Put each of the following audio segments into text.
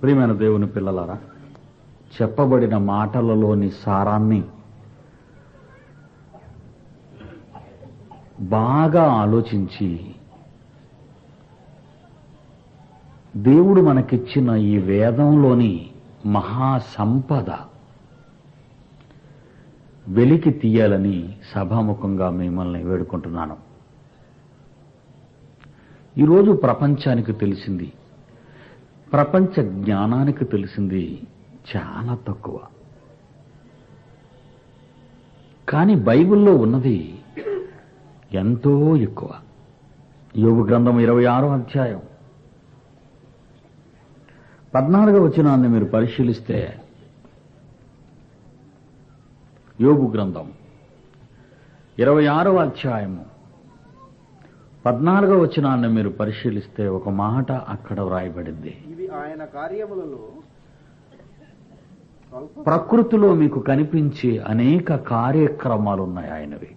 ప్రియమైన దేవుని పిల్లలారా, చెప్పబడిన మాటలలోని సారాన్ని బాగా ఆలోచించి దేవుడు మనకిచ్చిన ఈ వేదంలోని మహాసంపద వెలికి తీయాలని సభాముఖంగా మిమ్మల్ని వేడుకుంటున్నాను. ఈరోజు ప్రపంచానికి తెలిసింది, ప్రపంచ జ్ఞానానికి తెలిసింది చాలా తక్కువ. కానీ బైబిల్లో ఉన్నది ఎంతో ఎక్కువ. యోబు గ్రంథం 26వ అధ్యాయం 14వ వచనాన్ని మీరు పరిశీలిస్తే, యోబు గ్రంథం 26వ అధ్యాయము 14వ వచనాన్ని మీరు పరిశీలిస్తే ఒక మాట అక్కడ వ్రాయబడింది. ఇవి ఆయన కార్యములలో ప్రకృతిలో మీకు కనిపించే అనేక కార్యక్రమాలున్నాయి ఆయనవి.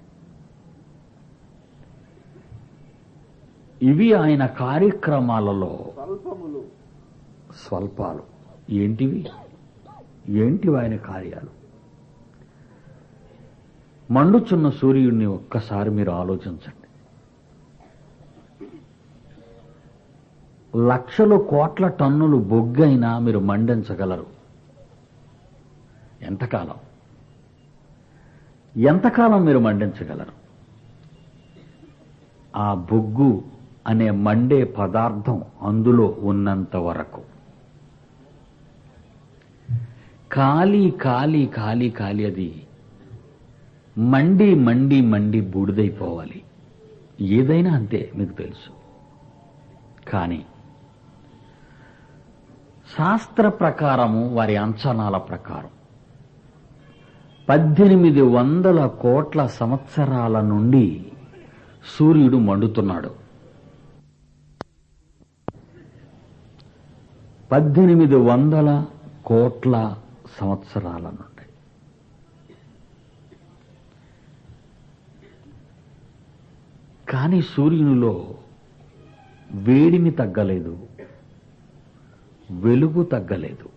ఇవి ఆయన కార్యక్రమాలలో స్వల్పాలు. ఏంటివి ఆయన కార్యాలు? మండుచున్న సూర్యుడిని ఒక్కసారి మీరు ఆలోచించండి. లక్షల కోట్ల టన్నులు బొగ్గైనా మీరు మండించగలరు. ఎంతకాలం మీరు మండించగలరు? ఆ బొగ్గు అనే మండే పదార్థం అందులో ఉన్నంత వరకు. కాలి కాలి కాలి కాలి అది మండి మండి మండి బూడిదైపోవాలి. ఏదైనా అంతే, మీకు తెలుసు. కానీ శాస్త్ర ప్రకారము, వారి అంచనాల ప్రకారం 1800 కోట్ల సంవత్సరాల నుండి సూర్యుడు మండుతున్నాడు. 1800 కోట్ల సంవత్సరాల నుండి. కానీ సూర్యునిలో వేడిమి తగ్గలేదు, వెలుగు తగ్గలేదు.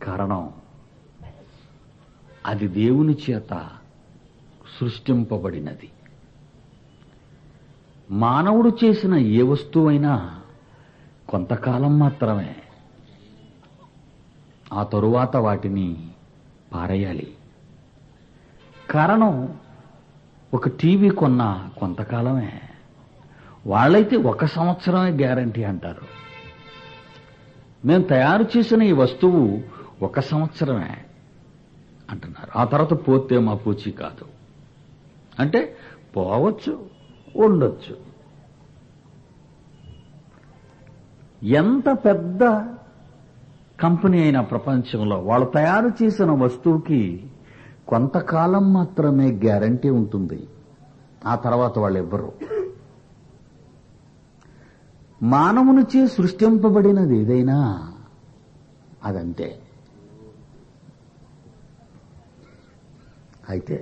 కారణం, అది దేవుని చేత సృష్టింపబడినది. మానవుడు చేసిన ఏ వస్తువైనా కొంతకాలం మాత్రమే, ఆ తరువాత వాటిని పారేయాలి. కారణం, ఒక టీవీ కొన్నా కొంతకాలమే. వాళ్ళైతే 1 సంవత్సరమే గ్యారంటీ అంటారు. మేము తయారు చేసిన ఈ వస్తువు 1 సంవత్సరమే అంటున్నారు. ఆ తర్వాత పోతే మా పూచి కాదు అంటే పోవచ్చు, ఉండొచ్చు. ఎంత పెద్ద కంపెనీ అయినా ప్రపంచంలో వాళ్ళు తయారు చేసిన వస్తువుకి కొంతకాలం మాత్రమే గ్యారంటీ ఉంటుంది. ఆ తర్వాత వాళ్ళు ఎవ్వరు. మానవునిచే సృష్టింపబడినది ఏదైనా అదంతే. అయితే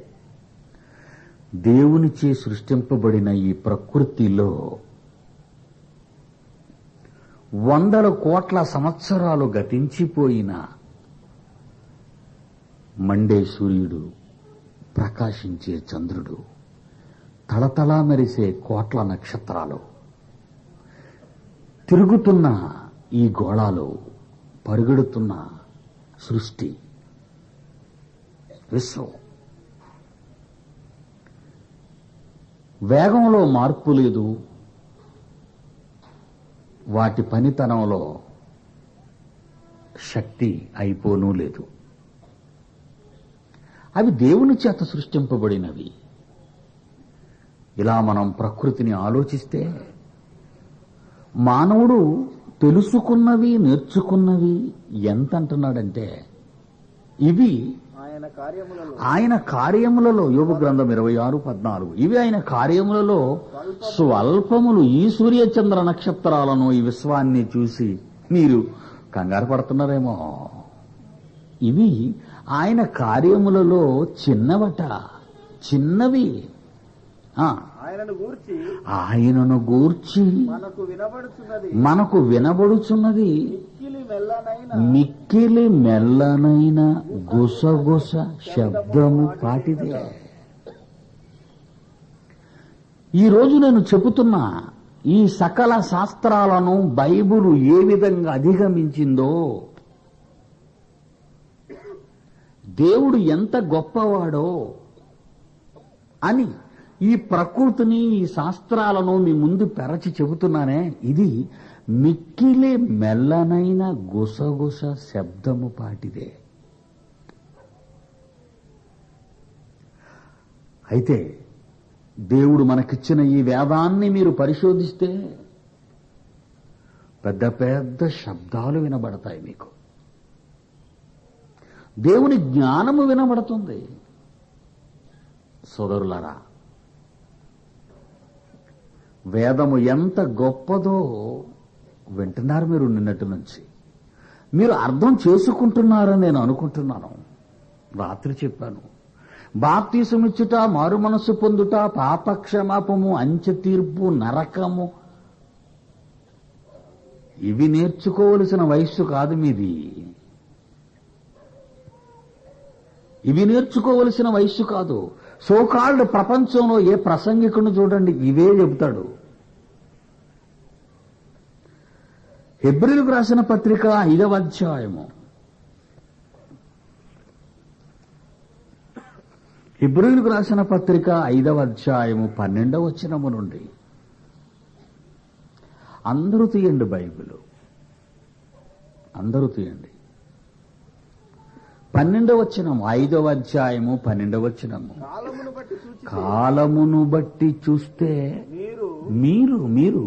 దేవునిచే సృష్టింపబడిన ఈ ప్రకృతిలో 100 కోట్ల సంవత్సరాలు గతించిపోయిన మండే సూర్యుడు, ప్రకాశించే చంద్రుడు, తళతళా మెరిసే కోట్ల నక్షత్రాలు, తిరుగుతున్న ఈ గోళాలు, పరుగెడుతున్న సృష్టి, విశ్వం. వేగంలో మార్పు లేదు, వాటి పనితనంలో శక్తి అయిపోనూ లేదు. అవి దేవుని చేత సృష్టింపబడినవి. ఇలా మనం ప్రకృతిని ఆలోచిస్తే, మానవుడు తెలుసుకున్నవి, నేర్చుకున్నవి ఎంత అంటున్నాడంటే, ఇవి ఆయన కార్యములలో, యోబు గ్రంథం 26:14, ఇవి ఆయన కార్యములలో స్వల్పములు. ఈ సూర్యచంద్ర నక్షత్రాలను, ఈ విశ్వాన్ని చూసి మీరు కంగారు పడుతున్నారేమో. ఇవి ఆయన కార్యములలో చిన్నవట, చిన్నవి. ఆయనను గూర్చి ఆయనను గూర్చి మనకు వినబడుచున్నది మిక్కిలి మెల్లనైన గుసగుస శబ్దము పాటిదే. ఈరోజు నేను చెబుతున్నా ఈ సకల శాస్త్రాలను బైబిలు ఏ విధంగా అధిగమించిందో, దేవుడు ఎంత గొప్పవాడో అని ఈ ప్రకృతిని, ఈ శాస్త్రాలను మీ ముందు పెరచి చెబుతున్నానే, ఇది మిక్కిలి మెల్లనైన గుసగుస శబ్దము పాటిదే. అయితే దేవుడు మనకిచ్చిన ఈ వేదాన్ని మీరు పరిశోధిస్తే పెద్ద పెద్ద శబ్దాలు వినబడతాయి. మీకు దేవుని జ్ఞానము వినబడుతుంది. సోదరులారా, వేదము ఎంత గొప్పదో వింటున్నారు మీరు. నిన్నటి నుంచి మీరు అర్థం చేసుకుంటున్నారని నేను అనుకుంటున్నాను. రాత్రి చెప్పాను, బాప్తీసమిచ్చుట, మారు మనస్సు పొందుట, పాపక్షమాపము, అంచె తీర్పు, నరకము, ఇవి నేర్చుకోవలసిన వయస్సు కాదు మీది. ఇవి నేర్చుకోవలసిన వయస్సు కాదు. సోకాల్డ్ ప్రపంచంలో ఏ ప్రసంగికుడిని చూడండి ఇవే చెబుతాడు. హెబ్రీయులకు రాసిన పత్రిక 5వ అధ్యాయము, హెబ్రీయులకు రాసిన పత్రిక 5వ అధ్యాయము 12వ వచనము నుండి, అందరూ తీయండి బైబిల్, అందరూ తీయండి. 12వ వచనము, 5వ అధ్యాయము 12వ వచనము. కాలమును బట్టి చూస్తే మీరు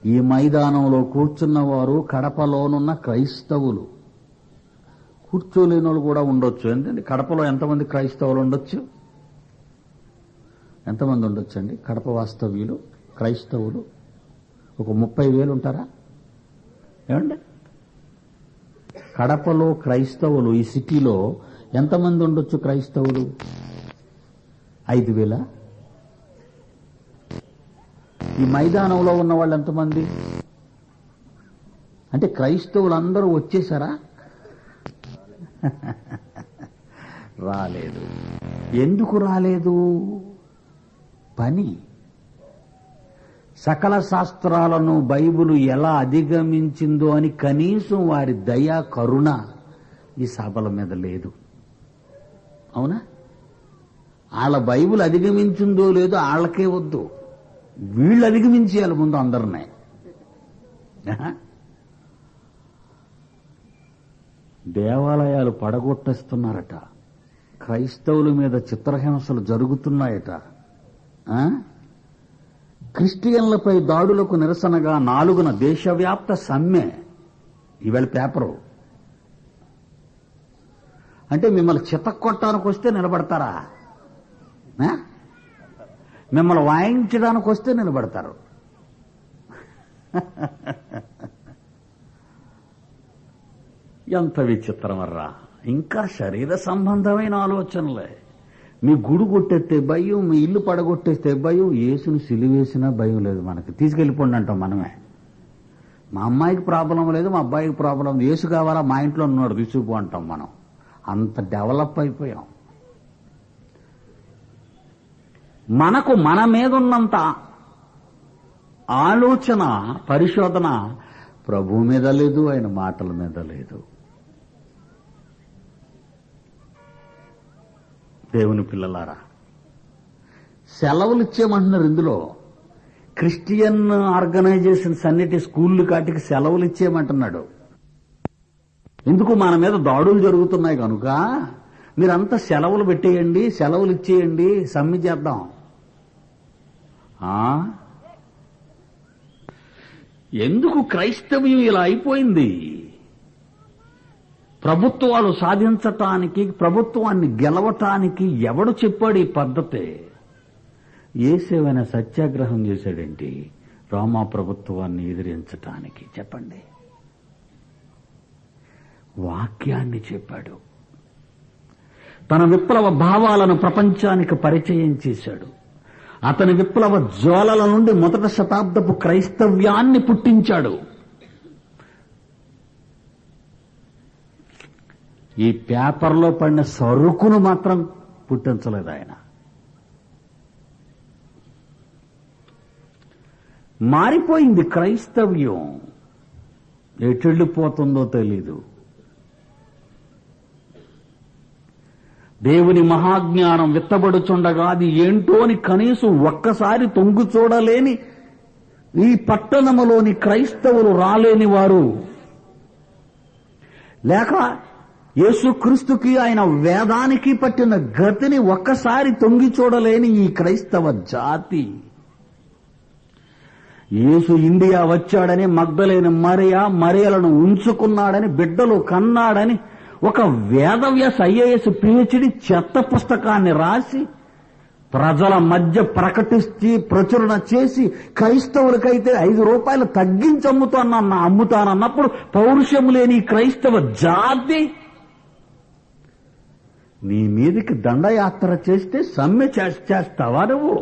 ఈ మైదానంలో కూర్చున్నవారు కడపలోనున్న క్రైస్తవులు, కూర్చోలేని వాళ్ళు కూడా ఉండొచ్చు. ఎందుకంటే కడపలో ఎంతమంది క్రైస్తవులు ఉండొచ్చు? ఎంతమంది ఉండొచ్చండి కడప వాస్తవ్యులు క్రైస్తవులు? ఒక 30,000 ఉంటారా ఏమండి? కడపలో క్రైస్తవులు, ఈ సిటీలో ఎంతమంది ఉండొచ్చు క్రైస్తవులు? 5,000. ఈ మైదానంలో ఉన్న వాళ్ళు ఎంతమంది? అంటే క్రైస్తవులందరూ వచ్చేసారా? రాలేదు. ఎందుకు రాలేదు? పని. సకల శాస్త్రాలను బైబిలు ఎలా అధిగమించిందో అని కనీసం వారి దయ, కరుణ ఈ సభల మీద లేదు. అవునా? వాళ్ళ బైబిల్ అధిగమించిందో లేదో వాళ్ళకే వద్దు, వీళ్ళు అధిగమించేయాలి ముందు అందరినీ. దేవాలయాలు పడగొట్టేస్తున్నారట, క్రైస్తవుల మీద చిత్రహింసలు జరుగుతున్నాయట, క్రిస్టియన్లపై దాడులకు నిరసనగా 4న దేశవ్యాప్త సమ్మె. ఇవాళ పేపరు. అంటే మిమ్మల్ని చితక్కొట్టడానికి వస్తే నిలబడతారా? మిమ్మల్ని వాయించడానికి వస్తే నిలబడతారు. ఎంత విచిత్రమర్రా! ఇంకా శరీర సంబంధమైన ఆలోచనలే. మీ గుడి కొట్టేస్తే భయం, మీ ఇల్లు పడగొట్టేస్తే భయం, యేసును సిలువేసినా భయం లేదు మనకి. తీసుకెళ్ళిపోండి అంటాం మనమే. మా అమ్మాయికి ప్రాబ్లం లేదు, మా అబ్బాయికి ప్రాబ్లం లేదు, యేసు కావాలా, మా ఇంట్లో ఉన్నాడు, తీసుకుపో అంటాం మనం. అంత డెవలప్ అయిపోయాం. మనకు మన మీద ఉన్నంత ఆలోచన, పరిశోధన ప్రభు మీద లేదు, ఆయన మాటల మీద లేదు. దేవుని పిల్లలారా, సెలవులు ఇచ్చేయమంటున్నారు. ఇందులో క్రిస్టియన్ ఆర్గనైజేషన్స్ అన్నిటి స్కూళ్ళు కాటికి సెలవులు ఇచ్చేయమంటున్నాడు. ఎందుకు? మన మీద దాడులు జరుగుతున్నాయి కనుక మీరంతా సెలవులు పెట్టేయండి, సెలవులు ఇచ్చేయండి, సమ్మె చేద్దాం. ఎందుకు క్రైస్తవ్యం ఇలా అయిపోయింది? ప్రభుత్వాలు సాధించటానికి, ప్రభుత్వాన్ని గెలవటానికి ఎవడు చెప్పాడు ఈ పద్ధతి? యేసేవైనా సత్యాగ్రహం చేశాడేంటి రోమా ప్రభుత్వాన్ని ఎదిరించటానికి? చెప్పండి. వాక్యాన్ని చెప్పాడు. తన విప్లవ భావాలను ప్రపంచానికి పరిచయం చేశాడు. అతని విప్లవ జ్వాలల నుండి మొదటి శతాబ్దపు క్రైస్తవ్యాన్ని పుట్టించాడు. ఈ పేపర్లో పడిన సరుకును మాత్రం పుట్టించలేదు ఆయన. మారిపోయింది క్రైస్తవ్యం, ఎటెళ్ళిపోతుందో తెలీదు. దేవుని మహాజ్ఞానం విత్తబడుచుండగా అది ఏంటో అని కనీసం ఒక్కసారి తొంగు చూడలేని ఈ పట్టణములోని క్రైస్తవులు రాలేని వారు, లేక యేసుక్రీస్తుకి ఆయన వేదానికి పట్టిన గతిని ఒక్కసారి తొంగి చూడలేని ఈ క్రైస్తవ జాతి, యేసు ఇండియా వచ్చాడని, మగ్దలేని మరియలను ఉంచుకున్నాడని, బిడ్డలు కన్నాడని ఒక వేదవ్యాస ఐఏఎస్ పిహెచ్డి చెత్త పుస్తకాన్ని రాసి ప్రజల మధ్య ప్రకటించి ప్రచురణ చేసి క్రైస్తవులకైతే 5 రూపాయలు తగ్గించి అమ్ముతానన్నప్పుడు పౌరుషం లేని క్రైస్తవ జాతి నీ మీదికి దండయాత్ర చేస్తే సమ్మె చేస్తావా నువ్వు?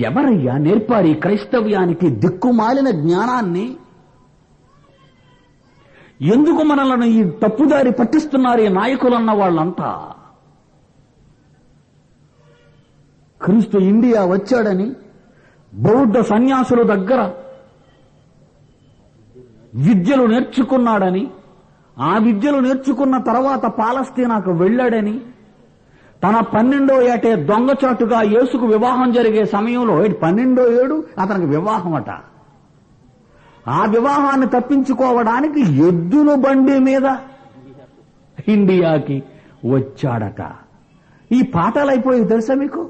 ఎవరయ్యా నేర్పారు ఈ క్రైస్తవ్యానికి దిక్కుమాలిన జ్ఞానాన్ని? ఎందుకు మనలను ఈ తప్పుదారి పట్టిస్తున్నారు ఈ నాయకులన్న వాళ్ళంతా? క్రీస్తు ఇండియా వచ్చాడని బౌద్ధ సన్యాసుల దగ్గర విద్యలు నేర్చుకున్నాడని, ఆ విద్యలు నేర్చుకున్న తర్వాత పాలస్తీనాకు వెళ్ళాడని, తన 12వ ఏటే దొంగచాటుగా యేసుకు వివాహం జరిగే సమయంలో 12వ ఏడు అతనికి వివాహమట. ఆ వివాహాన్ని తప్పించుకోవడానికి ఎద్దుల బండి మీద ఇండియాకి వచ్చాడట. ఈ పాఠాలు అయిపోయి తెలుసా మీకు?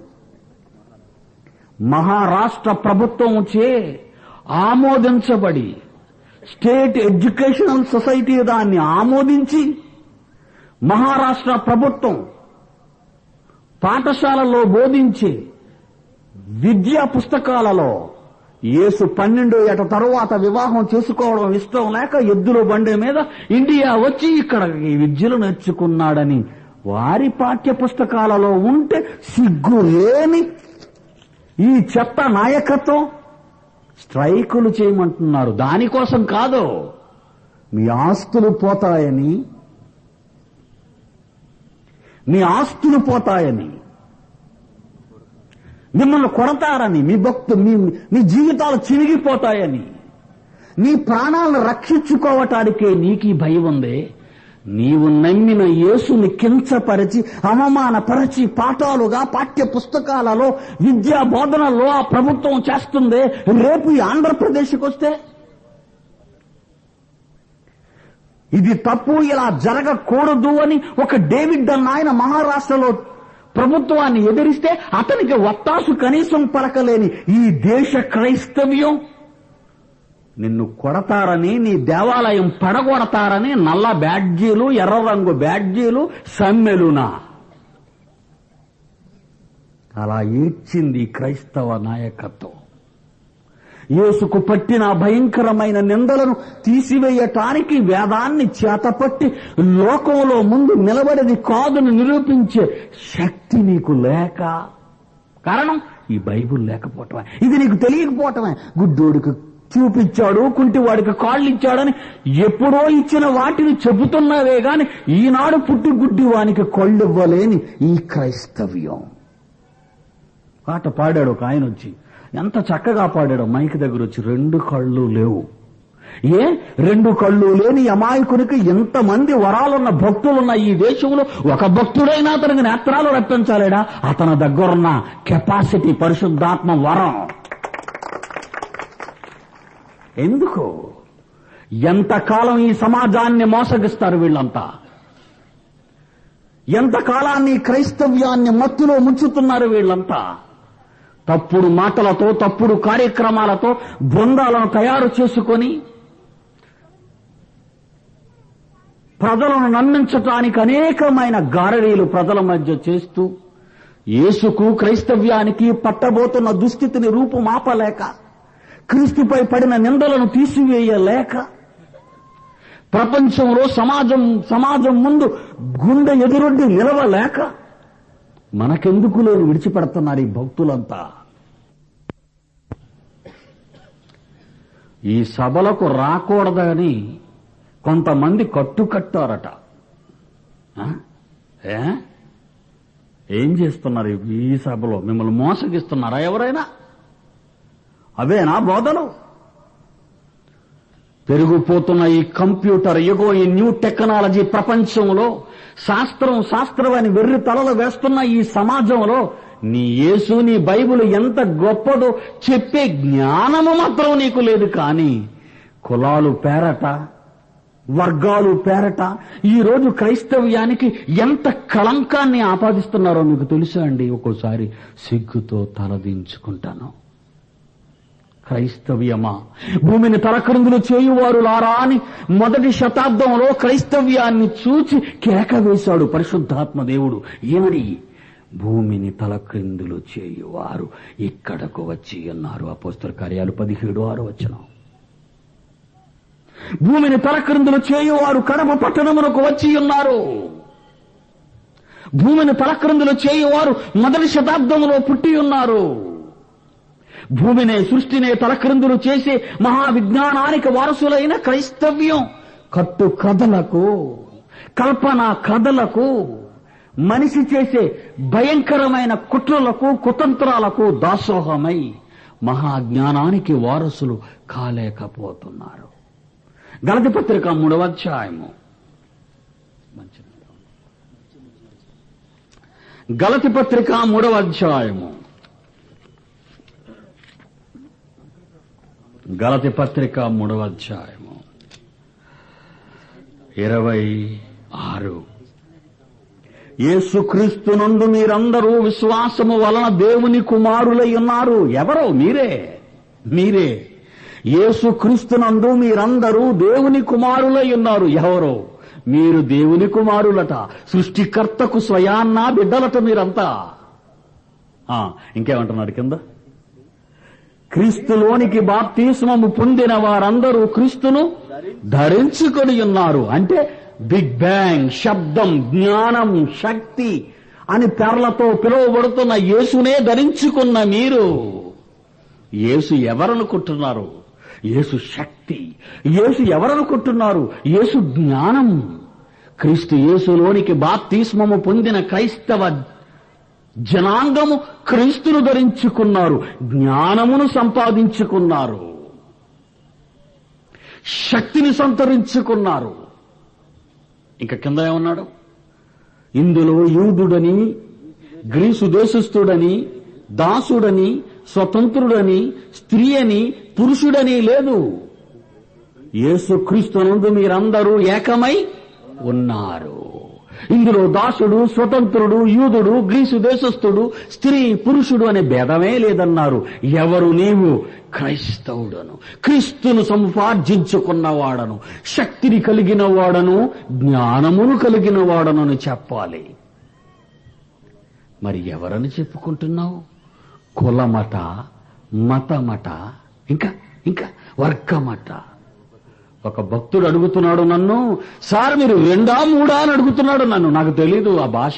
మహారాష్ట్ర ప్రభుత్వం చే ఆమోదించబడి స్టేట్ ఎడ్యుకేషనల్ సొసైటీ దాన్ని ఆమోదించి మహారాష్ట్ర ప్రభుత్వం పాఠశాలలో బోధించే విద్యా పుస్తకాలలో యేసు 12వ ఏట తరువాత వివాహం చేసుకోవడం ఇష్టం లేక ఎద్దుల బండి మీద ఇండియా వచ్చి ఇక్కడ ఈ విద్యలు నేర్చుకున్నాడని వారి పాఠ్య పుస్తకాలలో ఉంటే సిగ్గు లేని ఈ చెత్త నాయకత్వం స్ట్రైకులు చేయమంటున్నారు. దానికోసం కాదు, మీ ఆస్తులు పోతాయని, మీ ఆస్తులు పోతాయని, మిమ్మల్ని కొడతారని, మీ జీవితాలు చినిగిపోతాయని, నీ ప్రాణాలను రక్షించుకోవటానికే నీకీ భయం ఉందే. నీవు నమ్మిన యేసుని కించపరిచి అవమానపరిచి పాఠాలుగా పాఠ్య పుస్తకాలలో విద్యా బోధనలో ఆ ప్రభుత్వం చేస్తుందే. రేపు ఈ ఆంధ్రప్రదేశ్కి వస్తే ఇది తప్పు, ఇలా జరగకూడదు అని ఒక డేవిడ్ అన్న ఆయన మహారాష్ట్రలో ప్రభుత్వాన్ని ఎదిరిస్తే అతనికి ఒత్తాసు కనీసం పలకలేని ఈ దేశ క్రైస్తవ్యం నిన్ను కొడతారని, నీ దేవాలయం పడగొడతారని నల్ల బ్యాడ్జీలు, ఎర్ర రంగు బ్యాడ్జీలు, సమ్మెలునా అలా ఏడ్చింది క్రైస్తవ నాయకత్వం. యేసుకు పట్టిన భయంకరమైన నిందలను తీసివేయటానికి వేదాన్ని చేతపట్టి లోకంలో ముందు నిలబడేది కాదును నిరూపించే శక్తి నీకు లేక, కారణం ఈ బైబుల్ లేకపోవటమే. ఇది నీకు తెలియకపోవటమే. గుడ్డోడికి చూపించాడు, కుంటివాడికి కాళ్ళు ఇచ్చాడని ఎప్పుడో ఇచ్చిన వాటిని చెబుతున్నావే గాని ఈనాడు పుట్టి గుడ్డి వానికి కళ్ళు ఇవ్వలేని ఈ క్రైస్తవ్యం. పాట పాడాడు ఒక ఆయన వచ్చి, ఎంత చక్కగా పాడాడు మైక్ దగ్గర వచ్చి. 2 కళ్ళు లేవు. 2 కళ్ళు లేని అమాయకునికి ఎంతమంది వరాలున్న భక్తులున్న ఈ దేశంలో ఒక భక్తుడైనా అతనికి నేత్రాలు రప్పించాలేడా? అతని దగ్గరున్న కెపాసిటీ పరిశుద్ధాత్మ వరం. ఎందుకు? ఎంతకాలం ఈ సమాజాన్ని మోసగిస్తారు వీళ్ళంతా? ఎంతకాలాన్ని క్రైస్తవ్యాన్ని మత్తులో ముంచుతున్నారు వీళ్ళంతా? తప్పుడు మాటలతో, తప్పుడు కార్యక్రమాలతో బృందాలను తయారు చేసుకొని ప్రజలను నమ్మించటానికి అనేకమైన గారడీలు ప్రజల మధ్య చేస్తూ యేసుకు క్రైస్తవ్యానికి పట్టబోతున్న దుస్థితిని రూపుమాపలేక, క్రీస్తుపై పడిన నిందలను తీసివేయలేక, ప్రపంచంలో సమాజం ముందు గుండె ఎదురొడ్డి నిలవలేక మనకెందుకు లేని విడిచిపెడుతున్నారు ఈ భక్తులంతా. ఈ సభలకు రాకూడదని కొంతమంది కట్టుకట్టారట. ఏం చేస్తున్నారు ఈ సభలో? మిమ్మల్ని మోసగిస్తున్నారా ఎవరైనా? అవేనా బోధలు? పెరిగిపోతున్న ఈ కంప్యూటర్ యుగం, ఈ న్యూ టెక్నాలజీ ప్రపంచంలో శాస్త్రం అని వెర్రి తలలు వేస్తున్న ఈ సమాజంలో నీ యేసు, నీ బైబిల్ ఎంత గొప్పదో చెప్పే జ్ఞానము మాత్రం నీకు లేదు. కానీ కులాలు పేరట, వర్గాలు పేరట ఈరోజు క్రైస్తవ్యానికి ఎంత కళంకాన్ని ఆపాదిస్తున్నారో మీకు తెలుసా అండి? ఒక్కోసారి సిగ్గుతో తలదించుకుంటాను. క్రైస్తవ్యమా, భూమిని తలక్రిందులు చేయువారు లారా అని మొదటి శతాబ్దంలో క్రైస్తవ్యాన్ని చూచి కేక వేశాడు పరిశుద్ధాత్మ దేవుడు. ఏమని? భూమిని తలక్రిందులు చేయువారు ఇక్కడకు వచ్చి ఉన్నారు. అపోస్తల కార్యాలు 17:6. భూమిని తలక్రిందులు చేయువారు కడప పట్టణమునకు వచ్చి ఉన్నారు. భూమిని తలక్రిందులు చేయువారు మొదటి శతాబ్దంలో పుట్టి ఉన్నారు. భూమినే, సృష్టినే తలక్రిందులు చేసే మహావిజ్ఞానానికి వారసులైన క్రైస్తవ్యం కట్టు కథలకు, కల్పన కథలకు, మనిషి చేసే భయంకరమైన కుట్రలకు, కుతంత్రాలకు దాసోహమై మహాజ్ఞానానికి వారసులు కాలేకపోతున్నారు. గలతీ పత్రిక 3వ అధ్యాయము. గలతీ పత్రిక 3వ అధ్యాయము. గలతీ పత్రిక 3వ అధ్యాయము 26. యేసుక్రీస్తునందు మీరందరూ విశ్వాసము వలన దేవుని కుమారులై ఉన్నారు. ఎవరో? మీరే. యేసుక్రీస్తునందు మీరందరూ దేవుని కుమారులై ఉన్నారు. ఎవరో? మీరు దేవుని కుమారులట. సృష్టికర్తకు స్వయాన్నా బిడ్డలట మీరంతా. ఇంకేమంటున్నాడు కింద? క్రీస్తులోనికి బాప్తిస్మము పొందిన వారందరూ క్రీస్తును ధరించుకొని ఉన్నారు. అంటే బిగ్ బ్యాంగ్, శబ్దం, జ్ఞానం, శక్తి అని పేర్లతో పిలువబడుతున్న యేసునే ధరించుకున్న మీరు. యేసు ఎవరనుకుంటున్నారు? యేసు శక్తి. యేసు ఎవరనుకుంటున్నారు? యేసు జ్ఞానం. క్రీస్తు యేసులోనికి బాప్తిస్మము పొందిన క్రైస్తవ జనాంగము క్రీస్తును ధరించుకున్నారు, జ్ఞానమును సంపాదించుకున్నారు, శక్తిని సంతరించుకున్నారు. ఇంకా కింద ఏమన్నాడు? ఇందులో యూదుడని, గ్రీసు దేశస్థుడని, దాసుడని, స్వతంత్రుడని, స్త్రీ అని, పురుషుడని లేదు. యేసుక్రీస్తునందు మీరందరూ ఏకమై ఉన్నారు. ఇందులో దాసుడు, స్వతంత్రుడు, యూదుడు, గ్రీసు దేశస్థుడు, స్త్రీ, పురుషుడు అనే భేదమే లేదన్నారు. ఎవరు నీవు? క్రైస్తవుడను, క్రీస్తును సంపార్జించుకున్నవాడను, శక్తిని కలిగిన వాడను, జ్ఞానమును కలిగిన వాడను అని చెప్పాలి. మరి ఎవరని చెప్పుకుంటున్నావు? కులమట, మతమట, ఇంకా వర్గమట. ఒక భక్తుడు అడుగుతున్నాడు నన్ను, సార్ మీరు 2, 3 అని అడుగుతున్నాడు నన్ను. నాకు తెలీదు ఆ భాష.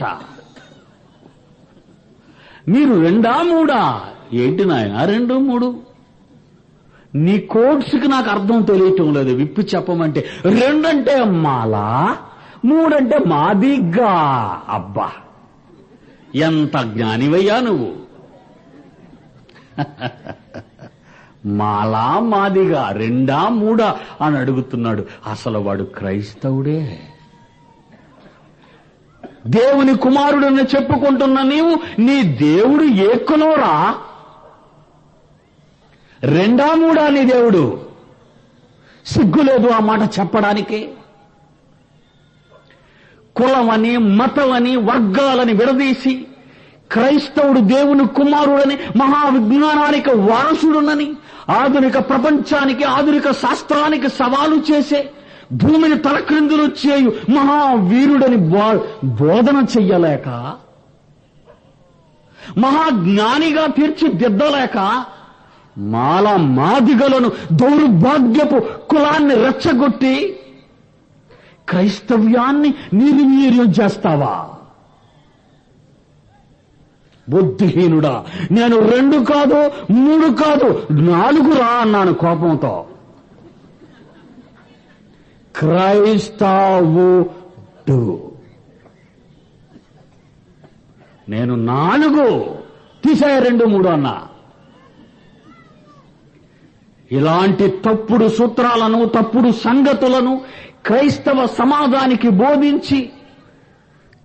మీరు 2, 3 ఏంటి నాయన? 2, 3 నీ కోడ్స్కి నాకు అర్థం తెలియటం లేదు. విప్పి చెప్పమంటే 2 అంటే మాలా, 3 అంటే మాదిగ్గా. అబ్బా, ఎంత జ్ఞానివయ్యా నువ్వు! మాలా, మాదిగా, 2, 3 అని అడుగుతున్నాడు. అసలు వాడు క్రైస్తవుడే. దేవుని కుమారుడని చెప్పుకుంటున్న నీవు, నీ దేవుడు ఏ కులంరా? 2, 3 నీ దేవుడు? సిగ్గులేదు ఆ మాట చెప్పడానికి? కులమని, మతమని, వర్గాలని విడదీసి క్రైస్తవుడు దేవుని కుమారుడని, మహావిజ్ఞానానికి వారసుడునని, ఆధునిక ప్రపంచానికి, ఆధునిక శాస్త్రానికి సవాలు చేసే, భూమిని తలక్రిందులు చేయు మహావీరుడని బోధన చెయ్యలేక, మహాజ్ఞానిగా తీర్చిదిద్దలేక, మాదిగలను, దౌర్భాగ్యపు కులాన్ని రెచ్చగొట్టి క్రైస్తవ్యాన్ని నిర్వీర్యం చేస్తావా? బుద్ధిహీనుడా, నేను 2 కాదు 3 కాదు 4 రా అన్నాను కోపంతో. క్రైస్తవుడు, నేను 4 తీసే 2 3 అన్నా. ఇలాంటి తప్పుడు సూత్రాలను, తప్పుడు సంగతులను క్రైస్తవ సమాజానికి బోధించి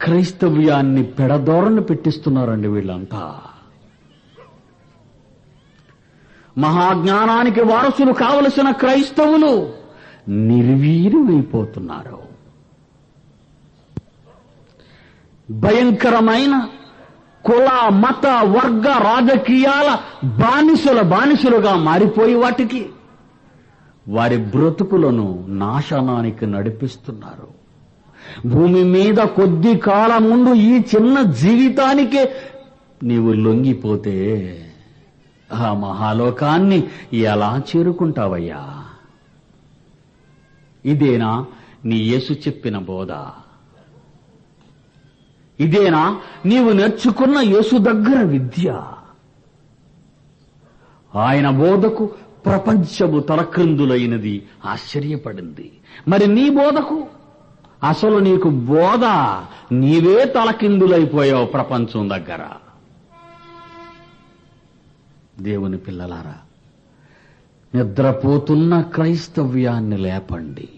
క్రైస్తవ్యాన్ని పెడదోరణ పెట్టిస్తున్నారండి వీళ్ళంతా. మహాజ్ఞానానికి వారసులు కావలసిన క్రైస్తవులు నిర్వీర్యమైపోతున్నారు. భయంకరమైన కుల, మత, వర్గ, రాజకీయాల బానిసలుగా మారిపోయి వారి బ్రతుకులను నాశనానికి నడిపిస్తున్నారు. భూమి మీద కొద్ది కాలం ముందు ఈ చిన్న జీవితానికే నీవు లొంగిపోతే ఆ మహాలోకాన్ని ఎలా చేరుకుంటావయ్యా? ఇదేనా నీ యేసు చెప్పిన బోధ? ఇదేనా నీవు నేర్చుకున్న యేసు దగ్గర విద్య? ఆయన బోధకు ప్రపంచము తలక్రిందులైనది, ఆశ్చర్యపడింది. మరి నీ బోధకు? అసలు నీకు బోధ, నీవే తలకిందులైపోయావు ప్రపంచం దగ్గర. దేవుని పిల్లలారా, నిద్రపోతున్న క్రైస్తవ్యాన్ని లేపండి.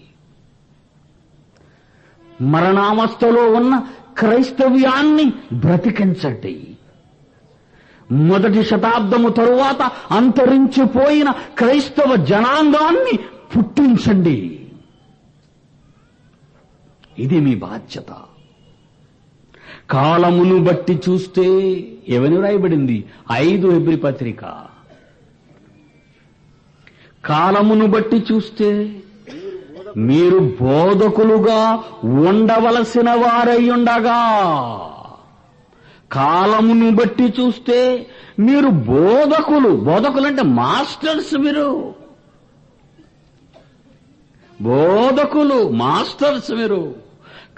మరణావస్థలో ఉన్న క్రైస్తవ్యాన్ని బ్రతికించండి. మొదటి శతాబ్దము తరువాత అంతరించిపోయిన క్రైస్తవ జనాంగాన్ని పుట్టించండి. ఇది మీ బాధ్యత. కాలమును బట్టి చూస్తే ఏమని రాయబడింది? 5 హెబ్రీ పత్రిక. కాలమును బట్టి చూస్తే మీరు బోధకులుగా ఉండవలసిన వారై ఉండగా, కాలమును బట్టి చూస్తే మీరు బోధకులంటే మాస్టర్స్. మీరు బోధకులు, మాస్టర్స్. మీరు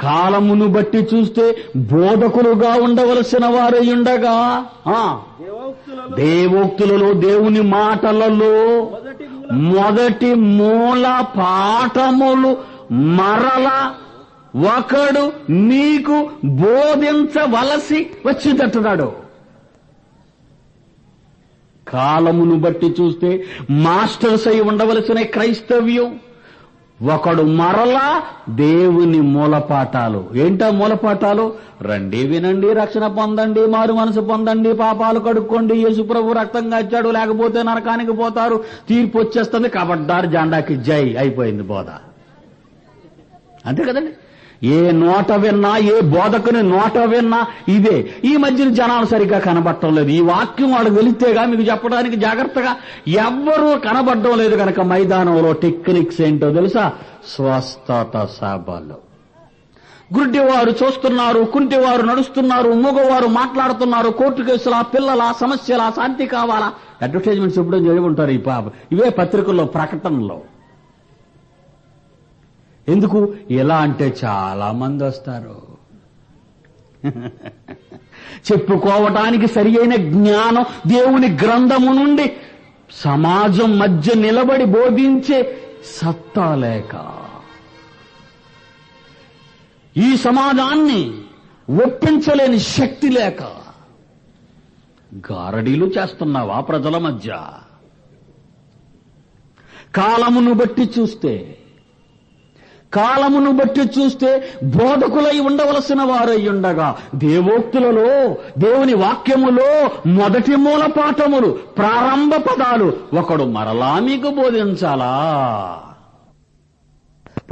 కాలమును బట్టి చూస్తే బోధకులుగా ఉండవలసిన వారై ఉండగా, దేవోక్తులలో, దేవుని మాటలలో మొదటి మూల పాఠములు మరల ఒకడు నీకు బోధించవలసి వచ్చిందంటున్నాడు. కాలమును బట్టి చూస్తే మాస్టర్స్ అయి ఉండవలసిన క్రైస్తవ్యం ఒకడు మరలా దేవుని మూలపాఠాలు. ఏంటా మూలపాఠాలు? రండి, వినండి, రక్షణ పొందండి, మారు మనసు పొందండి, పాపాలు కడుక్కోండి, యేసు ప్రభు రక్తంగా ఇచ్చాడు, లేకపోతే నరకానికి పోతారు, తీర్పు వచ్చేస్తుంది, కబడ్డారు, జెండాకి జై, అయిపోయింది బోధ. అంతే కదండి. ఏ నోట విన్నా, ఏ బోధకుని నోట విన్నా ఇదే. ఈ మధ్యన జనాలు సరిగ్గా కనబడటం లేదు. ఈ వాక్యం వాడు వెళితేగా మీకు చెప్పడానికి జాగ్రత్తగా ఎవ్వరూ కనబడడం లేదు కనుక మైదానంలో టెక్నిక్స్ ఏంటో తెలుసా? స్వస్థత సభలు. గుడ్డివారు చూస్తున్నారు, కుంటివారు నడుస్తున్నారు, మూగవారు మాట్లాడుతున్నారు, కోర్టు కేసుల, పిల్లల సమస్యల, శాంతి కావాలా, అడ్వర్టైజ్మెంట్స్ ఎప్పుడో చేయమంటారు. ఈ ఇవే పత్రికల్లో, ప్రకటనలో. ఎందుకు ఎలా అంటే చాలా మంది వస్తారు. చెప్పుకోవటానికి సరి అయిన జ్ఞానం దేవుని గ్రంథము నుండి సమాజం మధ్య నిలబడి బోధించే సత్తా లేక, ఈ సమాజాన్ని ఒప్పించలేని శక్తి లేక గారడీలు చేస్తున్నావా ప్రజల మధ్య? కాలమును బట్టి చూస్తే బోధకులై ఉండవలసిన వారై ఉండగా, దేవోక్తులలో, దేవుని వాక్యములో మొదటి మూల పాఠములు, ప్రారంభ పదాలు ఒకడు మరలా మీకు బోధించాలా?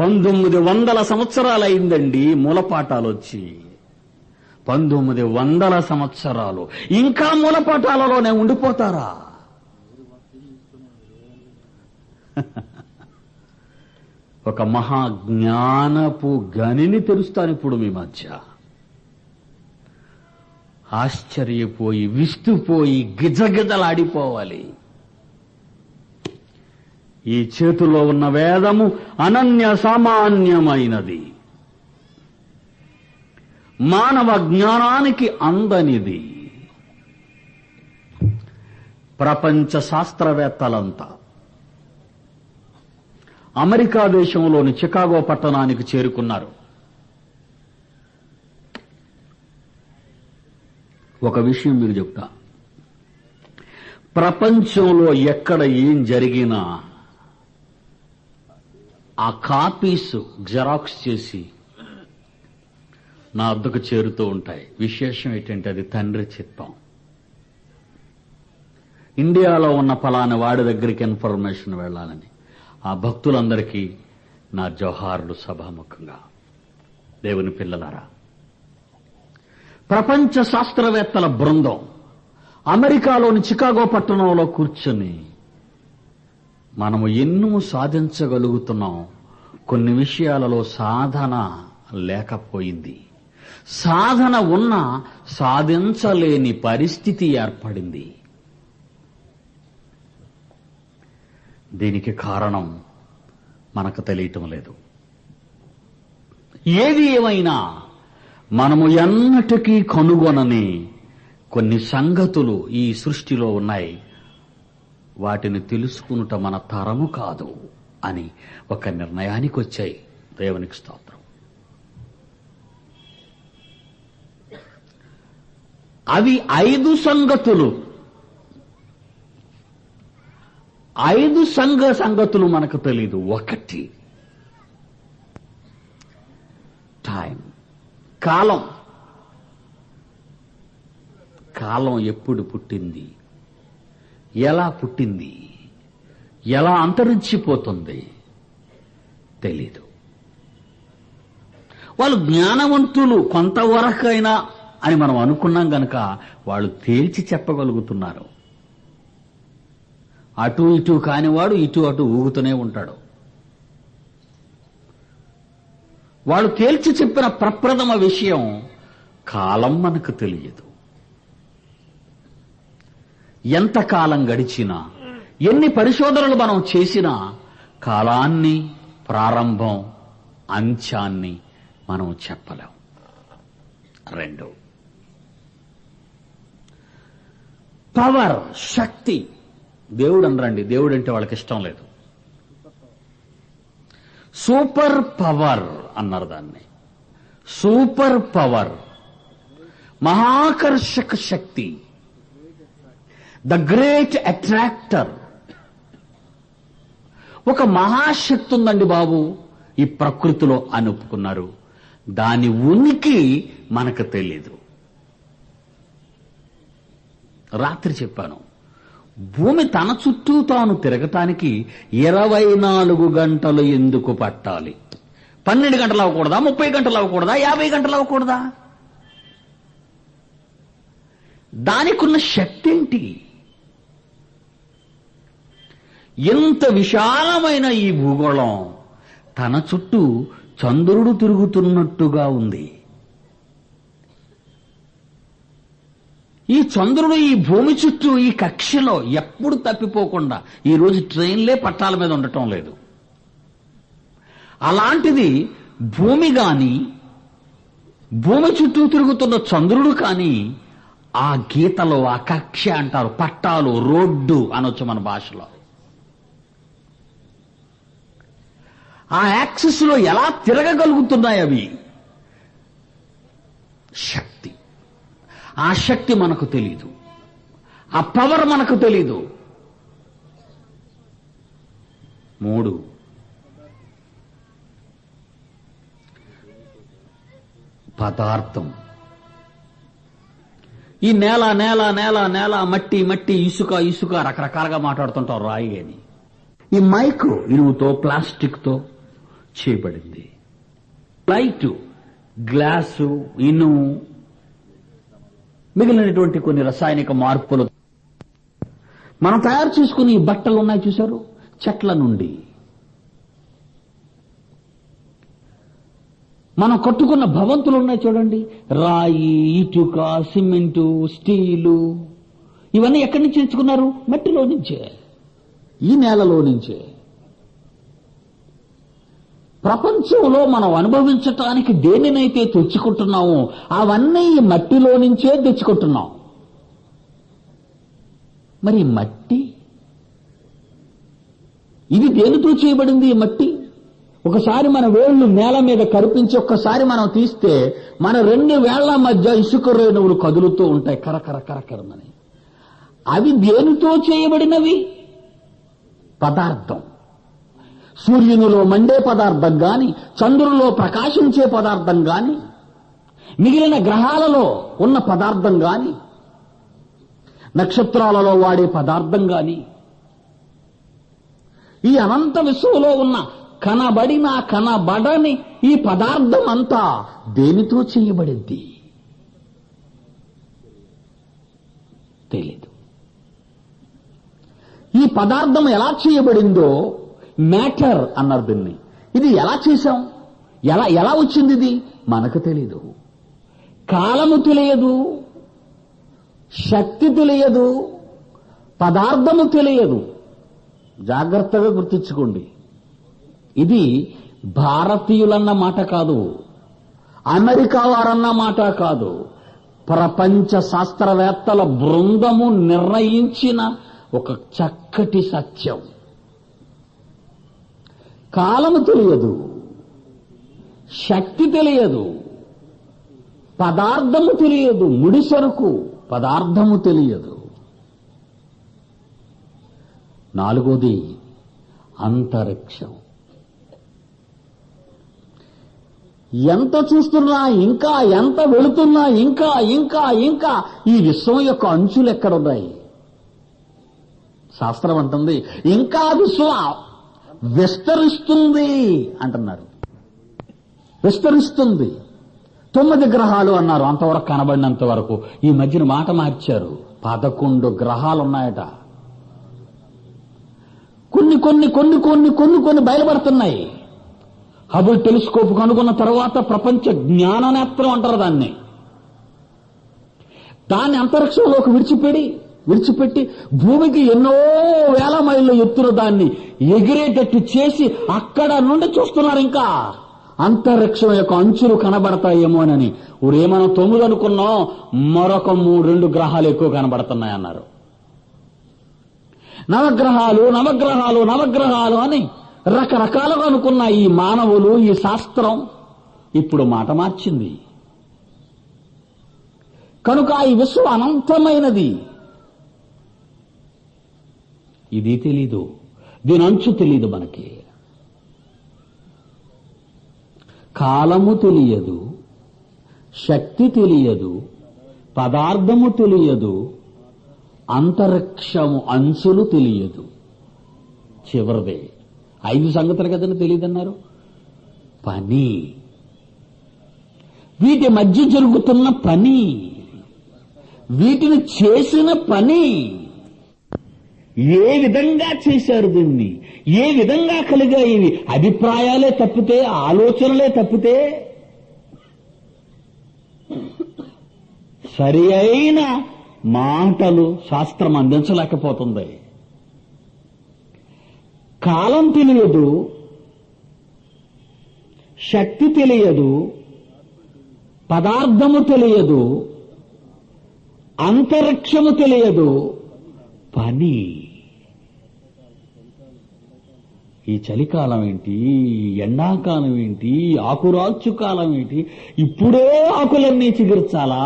1900 సంవత్సరాలైందండి మూలపాఠాలు వచ్చి. 1900 సంవత్సరాలు ఇంకా మూలపాఠాలలోనే ఉండిపోతారా? ఒక మహాజ్ఞానపు గనిని తెరుస్తాను ఇప్పుడు మీ మధ్య. ఆశ్చర్యపోయి, విస్తుపోయి, గిజగిజలాడిపోవాలి. ఈ చేతిలో ఉన్న వేదము అనన్య సామాన్యమైనది, మానవ జ్ఞానానికి అందనిది. ప్రపంచ శాస్త్రవేత్తలంతా అమెరికా దేశంలోని చికాగో పట్టణానికి చేరుకున్నారు. ఒక విషయం మీకు చెప్తా, ప్రపంచంలో ఎక్కడ ఏం జరిగినా ఆ కాపీస్ జెరాక్స్ చేసి నా వద్దకు చేరుతూ ఉంటాయి. విశేషం ఏంటంటే అది తండ్రి చిత్తం. ఇండియాలో ఉన్న ఫలాని వాడి దగ్గరికి ఇన్ఫర్మేషన్ వెళ్ళాలని ఆ భక్తులందరికీ నా జోహార్లు సభాముఖంగా. దేవుని పిల్లలారా, ప్రపంచ శాస్త్రవేత్తల బృందం అమెరికాలోని చికాగో పట్టణంలో కూర్చొని మనము ఎన్నో సాధించగలుగుతున్నాం, కొన్ని విషయాలలో సాధన లేకపోయింది, సాధన ఉన్నా సాధించలేని పరిస్థితి ఏర్పడింది. దీనికి కారణం మనకు తెలియటం లేదు. ఏది ఏమైనా మనము ఎన్నటికీ కనుగొనని కొన్ని సంగతులు ఈ సృష్టిలో ఉన్నాయి. వాటిని తెలుసుకునుట మన తరము కాదు అని ఒక నిర్ణయానికి వచ్చాయి. దేవునికి స్తోత్రం. అవి 5 సంగతులు. 5 సంగతులు మనకు తెలీదు. 1 టైం, కాలం. కాలం ఎప్పుడు పుట్టింది, ఎలా పుట్టింది, ఎలా అంతరించిపోతుంది తెలీదు. వాళ్ళు జ్ఞానవంతులు కొంతవరకైనా అని మనం అనుకున్నాం గనక వాళ్ళు తేల్చి చెప్పగలుగుతున్నారు. అటు ఇటు కానివాడు ఇటు అటు ఊగుతూనే ఉంటాడు. వాళ్ళు తేల్చి చెప్పిన ప్రప్రథమ విషయం, కాలం మనకు తెలియదు. ఎంతకాలం గడిచినా, ఎన్ని పరిశోధనలు మనం చేసినా కాలాన్ని, ప్రారంభం, అంత్యాన్ని మనం చెప్పలేం. 2 పవర్, శక్తి. దేవుడు అనరండి, దేవుడు అంటే వాళ్ళకి ఇష్టం లేదు. సూపర్ పవర్ అన్నారు దాన్ని. సూపర్ పవర్, మహాకర్షక శక్తి, ద గ్రేట్ అట్రాక్టర్. ఒక మహాశక్తి ఉందండి బాబు ఈ ప్రకృతిలో అని ఒప్పుకున్నారు. దాని ఉనికి మనకు తెలీదు. రాత్రి చెప్పాను, భూమి తన చుట్టూ తాను తిరగటానికి 24 గంటలు ఎందుకు పట్టాలి? 12 గంటలు అవ్వకూడదా? 30 గంటలు అవ్వకూడదా? 50 గంటలు అవ్వకూడదా? దానికున్న శక్తి ఏంటి? ఎంత విశాలమైన ఈ భూగోళం తన చుట్టూ చంద్రుడు తిరుగుతున్నట్టుగా ఉంది. ఈ చంద్రుడు ఈ భూమి చుట్టూ ఈ కక్షలో ఎప్పుడు తప్పిపోకుండా, ఈ రోజు ట్రైన్లే పట్టాల మీద ఉండటం లేదు. అలాంటిది భూమి గాని, భూమి చుట్టూ తిరుగుతున్న చంద్రుడు కానీ ఆ గీతలో, ఆ కక్ష అంటారు, పట్టాలు, రోడ్డు అనొచ్చు మన భాషలో, ఆ యాక్సిస్ లో ఎలా తిరగగలుగుతున్నాయి అవి? శక్తి. ఆ శక్తి మనకు తెలీదు, ఆ పవర్ మనకు తెలీదు. 3 పదార్థం. ఈ నేల నేల నేల నేల, మట్టి మట్టి, ఇసుక ఇసుక, రకరకాలుగా మాట్లాడుతుంటారు, రాయి అని. ఈ మైక్ ఇనుముతో, ప్లాస్టిక్ తో చేయబడింది. లైటు, గ్లాసు, ఇనుము, మిగిలినటువంటి కొన్ని రసాయనిక మార్పులు. మనం తయారు చేసుకుని ఈ బట్టలు ఉన్నాయి చూశారు, చెట్ల నుండి. మనం కట్టుకున్న భవంతులు ఉన్నాయి చూడండి, రాయి, ఇటుక, సిమెంటు, స్టీలు, ఇవన్నీ ఎక్కడి నుంచి తెచ్చుకున్నారు? మట్టిలో నుంచే, ఈ నేలలో నుంచే. ప్రపంచంలో మనం అనుభవించటానికి దేనినైతే తెచ్చుకుంటున్నామో అవన్నీ ఈ మట్టిలో నుంచే తెచ్చుకుంటున్నాం. మరి మట్టి, ఇది దేనితో చేయబడింది ఈ మట్టి? ఒకసారి మన వేళ్లు నేల మీద కరిపించి ఒక్కసారి మనం తీస్తే మన 2 వేళ్ల మధ్య ఇసుక రేణువులు కదులుతూ ఉంటాయి, కరకర కరకరమని. అవి దేనితో చేయబడినవి? పదార్థం. సూర్యునిలో మండే పదార్థం గాని, చంద్రుల్లో ప్రకాశించే పదార్థం గాని, మిగిలిన గ్రహాలలో ఉన్న పదార్థం గాని, నక్షత్రాలలో వాడే పదార్థం గాని, ఈ అనంత విశ్వంలో ఉన్న కనబడిన కనబడని ఈ పదార్థం అంతా దేనితో చేయబడింది? తెలీదు. ఈ పదార్థం ఎలా చేయబడిందో మ్యాటర్ అన్నారు దీన్ని. ఇది ఎలా చేశాం, ఎలా వచ్చింది ఇది మనకు తెలియదు. కాలము తెలియదు, శక్తి తెలియదు, పదార్థము తెలియదు. జాగ్రత్తగా గుర్తించుకోండి. ఇది భారతీయులన్న మాట కాదు, అమెరికా వారన్న మాట కాదు, ప్రపంచ శాస్త్రవేత్తల బృందము నిర్ణయించిన ఒక చక్కటి సత్యం. కాలము తెలియదు, శక్తి తెలియదు, పదార్థము తెలియదు, ముడిసరుకు పదార్థము తెలియదు. 4వది అంతరిక్షం. ఎంత చూస్తున్నా ఇంకా, ఎంత వెళుతున్నా ఇంకా ఇంకా ఇంకా ఈ విశ్వం యొక్క అంచులు ఎక్కడున్నాయి? శాస్త్రం అంటుంది ఇంకా విశ్వం విస్తరిస్తుంది అంటున్నారు. విస్తరిస్తుంది. 9 గ్రహాలు అన్నారు అంతవరకు కనబడినంత వరకు. ఈ మధ్యన మాట మార్చారు, 11 గ్రహాలున్నాయట. కొన్ని కొన్ని కొన్ని కొన్ని కొన్ని కొన్ని బయలుపడుతున్నాయి. హబుల్ టెలిస్కోప్ కనుగొన్న తర్వాత ప్రపంచ జ్ఞాననేత్రం అంటారు దాన్ని. దాన్ని అంతరిక్షంలోకి విడిచిపెట్టి భూమికి ఎన్నో వేల మైళ్ళ ఎత్తున దాన్ని ఎగిరేటట్టు చేసి అక్కడ నుండి చూస్తున్నారు. ఇంకా అంతరిక్షం యొక్క అంచులు కనబడతాయేమోనని. మనం 9 అనుకున్నాం, మరొక 2 గ్రహాలు ఎక్కువ కనబడుతున్నాయన్నారు. నవగ్రహాలు నవగ్రహాలు నవగ్రహాలు అని రకరకాలుగా అనుకున్న ఈ మానవులు, ఈ శాస్త్రం ఇప్పుడు మాట మార్చింది. కనుక ఈ విశ్వం అనంతమైనది. ఇది తెలీదు, దీని అంచు తెలీదు మనకి. కాలము తెలియదు, శక్తి తెలియదు, పదార్థము తెలియదు, అంతరిక్షము అంచులు తెలియదు. చివరిదే 5 సంగతులు కదని తెలియదన్నారు. పని, వీటి మధ్య జరుగుతున్న పని, వీటిని చేసిన పని, ఏ విధంగా చేశారు దీన్ని, ఏ విధంగా కలిగాయి? అభిప్రాయాలే తప్పితే, ఆలోచనలే తప్పితే సరి అయిన మాటలు శాస్త్రం అందించలేకపోతుంది. కాలం తెలియదు, శక్తి తెలియదు, పదార్థము తెలియదు, అంతరిక్షము తెలియదు, పని. ఈ చలికాలం ఏంటి, ఎండాకాలం ఏంటి, ఆకురాల్చు కాలం ఏంటి, ఇప్పుడే ఆకులన్నీ చిగుర్చాలా?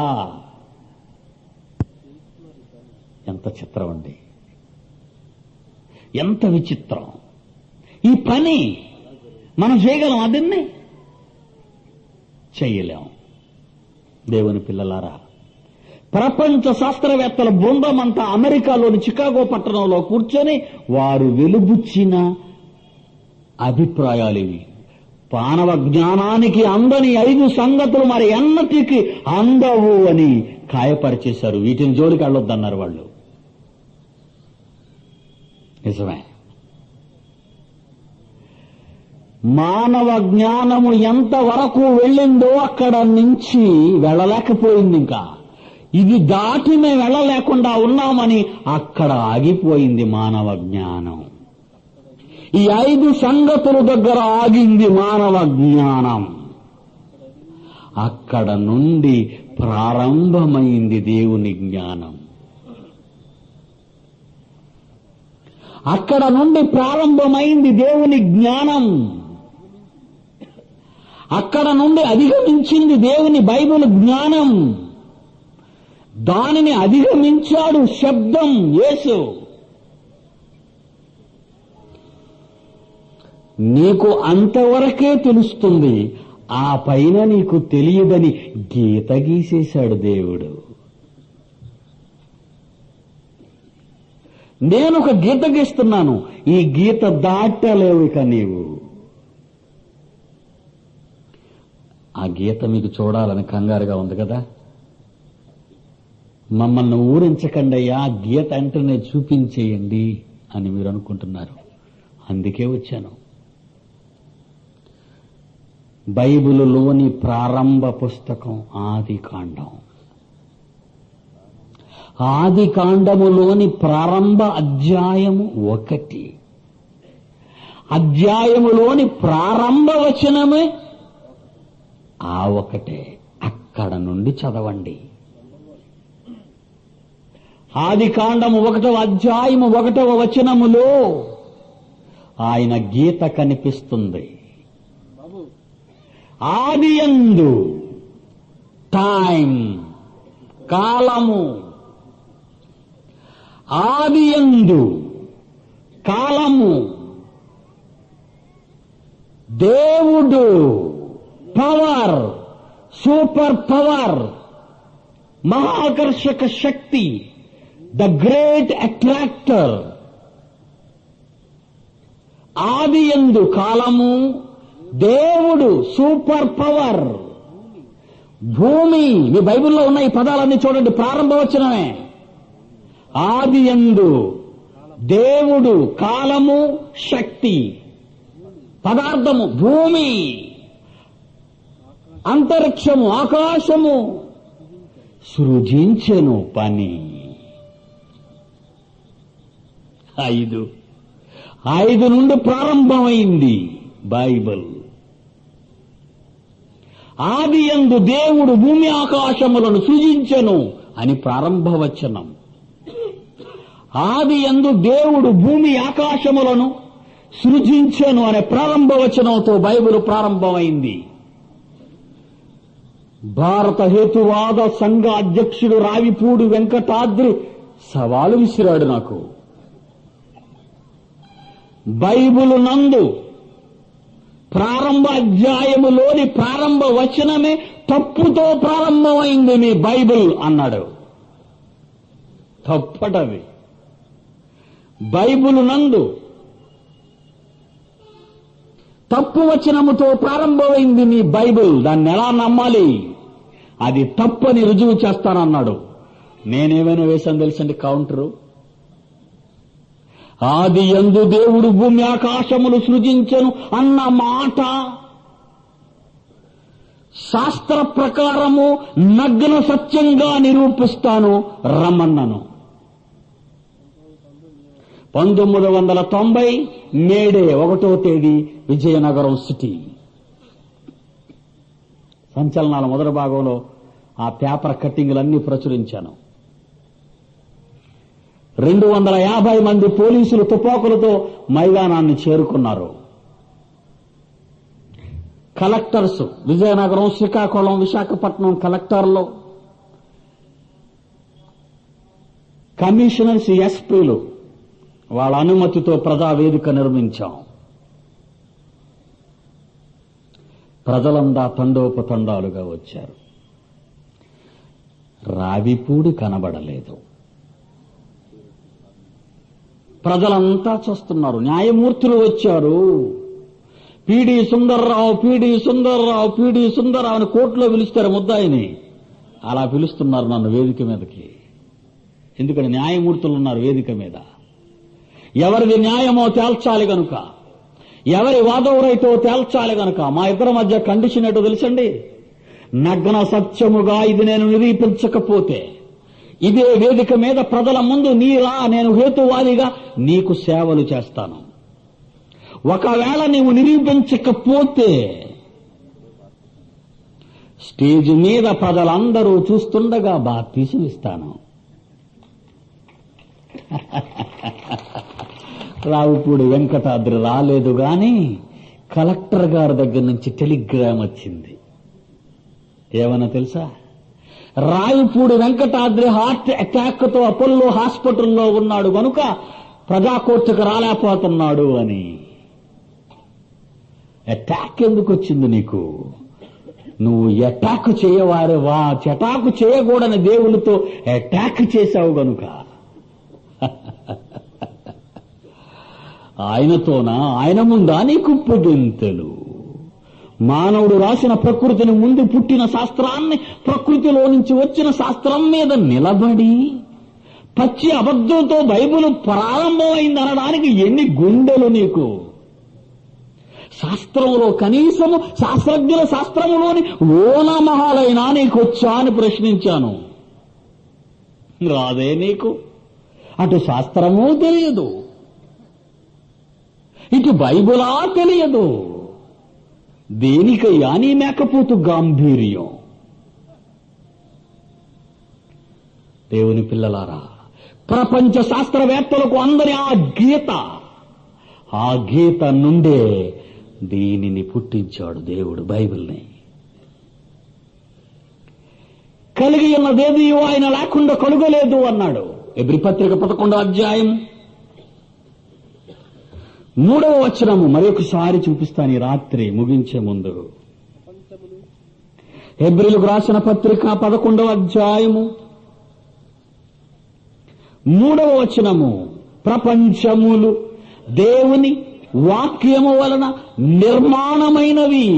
ఎంత చిత్రం అండి, ఎంత విచిత్రం. ఈ పని మనం చేయగలం, అదన్నే చేయలేం. దేవుని పిల్లలారా, ప్రపంచ శాస్త్రవేత్తల బృందం అంతా అమెరికాలోని చికాగో పట్టణంలో కూర్చొని వారు వెలుబుచ్చిన అభిప్రాయాలివి. మానవ జ్ఞానానికి అందని 5 సంగతులు మరి ఎన్నటికి అందవు అని ఖాయపరిచేశారు. వీటిని జోలికి వెళ్ళొద్దన్నారు వాళ్ళు. నిజమే. మానవ జ్ఞానము ఎంతవరకు వెళ్ళిందో అక్కడ నుంచి వెళ్ళలేకపోయింది. ఇంకా ఇది దాటి మేము వెళ్ళలేకుండా ఉన్నామని అక్కడ ఆగిపోయింది మానవ జ్ఞానం. ఈ 5 సంగతుల దగ్గర ఆగింది మానవ జ్ఞానం. అక్కడ నుండి ప్రారంభమైంది దేవుని జ్ఞానం. అక్కడ నుండి ప్రారంభమైంది దేవుని జ్ఞానం. అక్కడ నుండి అధిగమించింది దేవుని బైబిల్ జ్ఞానం. దానిని అధిగమించాడు శబ్దం యేసు. నీకు అంతవరకే తెలుస్తుంది, ఆ పైన నీకు తెలియదని గీత గీసేశాడు దేవుడు. నేను ఒక గీత గీస్తున్నాను, ఈ గీత దాటలేవు ఇక నీవు. ఆ గీత మీకు చూడాలని కంగారుగా ఉంది కదా. మమ్మల్ని ఊరించకండి అయ్యా, గీత వెంటనే చూపించేయండి అని మీరు అనుకుంటున్నారు. అందుకే వచ్చాను. బైబిలులోని ప్రారంభ పుస్తకం ఆదికాండం. ఆదికాండములోని ప్రారంభ అధ్యాయము 1. అధ్యాయములోని ప్రారంభ వచనమే ఆ ఒకటే. అక్కడ నుండి చదవండి. ఆదికాండము 1వ అధ్యాయము 1వ వచనములో ఆయన గీత కనిపిస్తుంది. ఆదియందు, టైం, కాలము. ఆదియందు, కాలము. దేవుడు, పవర్, సూపర్ పవర్, మహాకర్షక శక్తి, ద గ్రేట్ అట్రాక్టర్. ఆదియందు కాలము, దేవుడు, సూపర్ పవర్, భూమి. మీ బైబిల్లో ఉన్న ఈ పదాలన్నీ చూడండి, ప్రారంభవచనమే. ఆదియందు దేవుడు, కాలము, శక్తి, పదార్థము, భూమి, అంతరిక్షము, ఆకాశము సృజించెను పని. 5 నుండి ప్రారంభమైంది బైబిల్. ఆదియందు దేవుడు భూమి ఆకాశములను సృజించెను అని ప్రారంభవచనం. ఆదియందు దేవుడు భూమి ఆకాశములను సృజించెను అనే ప్రారంభవచనంతో బైబిల్ ప్రారంభమైంది. భారత హేతువాద సంఘ అధ్యక్షుడు రావిపూడి వెంకటాద్రి సవాలు విసిరాడు నాకు. బైబిలు నందు ప్రారంభ అధ్యాయములోని ప్రారంభ వచనమే తప్పుతో ప్రారంభమైంది మీ బైబిల్ అన్నాడు. తప్పటది. బైబిలు నందు తప్పు వచనముతో ప్రారంభమైంది మీ బైబిల్. దాన్ని ఎలా నమ్మాలి? అది తప్పని రుజువు చేస్తానన్నాడు. నేనేమైనా వేశాను తెలుసండి కౌంటరు. ఆదియందు దేవుడు భూమి ఆకాశములు సృజించెను అన్న మాట శాస్త్ర ప్రకారము నగ్న సత్యంగా నిరూపిస్తాను, రమ్మన్నాను. 1990 మేడే 1వ తేదీ విజయనగరం సిటీ. సంచలనాల మొదటి భాగంలో ఆ పేపర్ కట్టింగులన్నీ ప్రచురించాను. 250 మంది పోలీసులు తుపాకులతో మైదానాన్ని చేరుకున్నారు. కలెక్టర్స్ విజయనగరం, శ్రీకాకుళం, విశాఖపట్నం కలెక్టర్లు, కమిషనర్స్, ఎస్పీలు వాళ్ళ అనుమతితో ప్రజావేదిక నిర్మించాం. ప్రజలందా తండోపతండాలుగా వచ్చారు. రావిపూడి కనబడలేదు. ప్రజలంతా చూస్తున్నారు. న్యాయమూర్తులు వచ్చారు. PD Sundar Rao, PD Sundar Rao, PD Sundar Rao అని కోర్టులో పిలుస్తారు ముద్దాయిని. అలా పిలుస్తున్నారు నన్ను వేదిక మీదకి. ఎందుకంటే న్యాయమూర్తులు ఉన్నారు వేదిక మీద. ఎవరిది న్యాయమో తేల్చాలి గనుక, ఎవరి వాదం రైతో తేల్చాలి గనుక. మా ఇద్దరి మధ్య కండిషన్ ఏంటో తెలుసండి? నగ్న సత్యముగా ఇది నేను నిరూపించకపోతే ఇదే వేదిక మీద ప్రజల ముందు నీలా నేను హేతువాదిగా నీకు సేవలు చేస్తాను. ఒకవేళ నీవు నిరూపించకపోతే స్టేజ్ మీద ప్రజలందరూ చూస్తుండగా బాప్తిసం ఇస్తాను. రావుపూడి వెంకటాద్రి రాలేదు గాని కలెక్టర్ గారి దగ్గర నుంచి టెలిగ్రామ్ వచ్చింది. ఏమన్నా తెలుసా? రావుపూడి వెంకటాద్రి హార్ట్ అటాక్ తో అపోలో హాస్పిటల్లో ఉన్నాడు గనుక ప్రజాకోర్టుకు రాలేకపోతున్నాడు అని. అటాక్ ఎందుకు వచ్చింది నీకు? నువ్వు అటాక్ చేయవారేవా? అటాక్ చేయకూడని దేవునితో అటాక్ చేశావు గనుక ఆయనతోనా, ఆయన ముందా నీకు పుగింతలు? మానవుడు రాసిన ప్రకృతిని ముందు పుట్టిన శాస్త్రాన్ని ప్రకృతిలో నుంచి వచ్చిన శాస్త్రం మీద నిలబడి పచ్చి అబద్ధంతో బైబిల్ ప్రారంభమైందనడానికి ఎన్ని గుండెలు నీకు? శాస్త్రంలో కనీసము శాస్త్రజ్ఞుల శాస్త్రములోని ఓనామహాలైనా నీకొచ్చా అని ప్రశ్నించాను. రాదే నీకు. అటు శాస్త్రమూ తెలియదు, ఇటు బైబిలా తెలియదు. దేనికయ్యా నీ మేకపోతు గాంభీర్యం? దేవుని పిల్లలారా, ప్రపంచ శాస్త్రవేత్తలకు అందరి ఆ గీత నుండే దీనిని పుట్టించాడు దేవుడు, బైబిల్ని. కలిగి ఉన్నదేది ఆయన లేకుండా కలుగలేదు అన్నాడు. ఎబ్రీ పత్రిక 11వ అధ్యాయం 3వ వచనము మరొకసారి చూపిస్తాను ఈ రాత్రి ముగించే ముందు. హెబ్రీలకు రాసిన పత్రిక 11వ అధ్యాయము 3వ వచనము, ప్రపంచములు దేవుని వాక్యము వలన నిర్మాణమైనవి.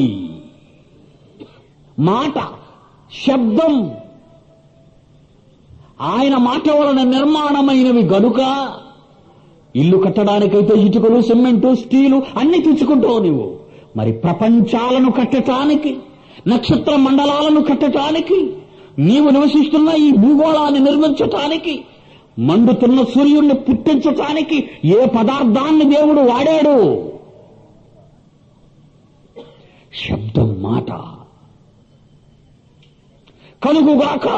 మాట, శబ్దం ఆయన మాట వలన నిర్మాణమైనవి గనుక ఇల్లు కట్టడానికైతే ఇటుకలు, సిమెంటు, స్టీలు అన్ని తెచ్చుకుంటావు నువ్వు. మరి ప్రపంచాలను కట్టడానికి, నక్షత్ర మండలాలను కట్టడానికి, నీవు నివసిస్తున్న ఈ భూగోళాన్ని నిర్మించటానికి, మండుతున్న సూర్యుడిని పుట్టించటానికి ఏ పదార్థాన్ని దేవుడు వాడాడు? శబ్దం, మాట. కలుగుగాక.